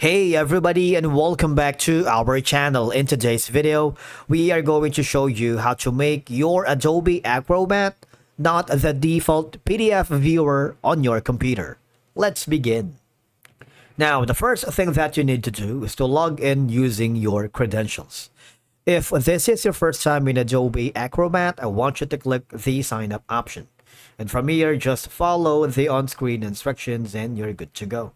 Hey everybody, and welcome back to our channel. In today's video, we are going to show you how to make your Adobe Acrobat not the default PDF viewer on your computer. Let's begin. Now, the first thing that you need to do is to log in using your credentials. If this is your first time in Adobe Acrobat, I want you to click the sign up option. And from here, just follow the on-screen instructions and you're good to go.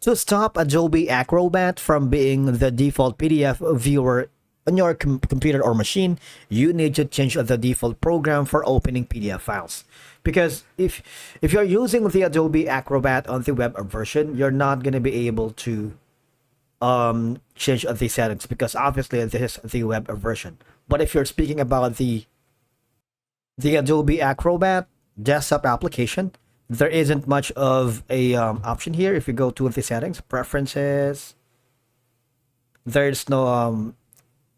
To stop Adobe Acrobat from being the default PDF viewer on your computer or machine, you need to change the default program for opening PDF files. Because if you're using the Adobe Acrobat on the web version, you're not going to be able to change the settings, because obviously this is the web version. But if you're speaking about the Adobe Acrobat desktop application, there isn't much of a option here. If you go to the settings, preferences, there's no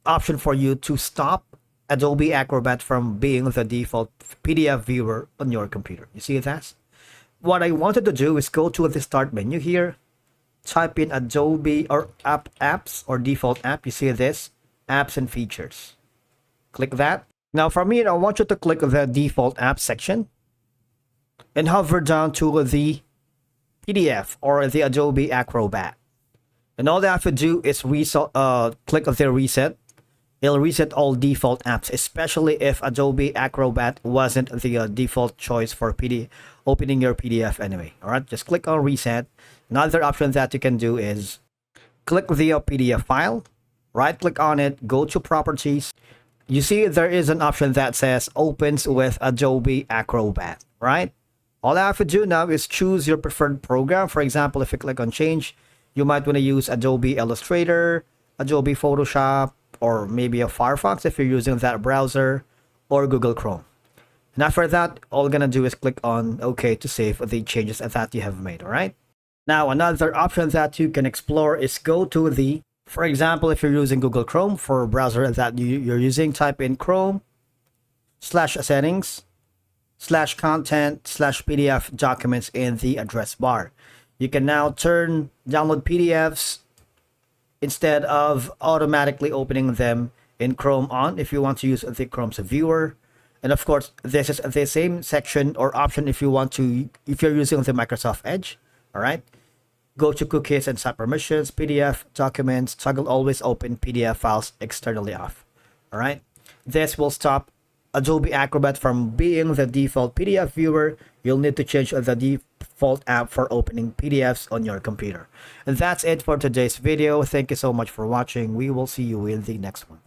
option for you to stop Adobe Acrobat from being the default PDF viewer on your computer. You see that? What I wanted to do is go to the start menu here, type in Adobe or apps or default app. You see this, apps and features. Click that. Now from here, I want you to click the default app section and hover down to the PDF or the Adobe Acrobat. And all they have to do is click the reset. It'll reset all default apps, especially if Adobe Acrobat wasn't the default choice for opening your PDF anyway. All right, just click on reset. Another option that you can do is click the PDF file, right click on it, go to properties. You see there is an option that says opens with Adobe Acrobat, right? All I have to do now is choose your preferred program. For example, if you click on change, you might want to use Adobe Illustrator, Adobe Photoshop, or maybe a Firefox if you're using that browser, or Google Chrome. And after that, all you're going to do is click on OK to save the changes that you have made, all right? Now, another option that you can explore is go to for example, if you're using Google Chrome, for a browser that you're using, type in Chrome/settings/content/PDF documents in the address bar. You can now turn download PDFs instead of automatically opening them in Chrome on if you want to use the Chrome's viewer. And of course, this is the same section or option if you're using the Microsoft Edge. All right, go to cookies and set permissions, PDF documents, toggle always open PDF files externally off. All right, this will stop Adobe Acrobat from being the default PDF viewer. You'll need to change the default app for opening PDFs on your computer. And that's it for today's video. Thank you so much for watching. We will see you in the next one.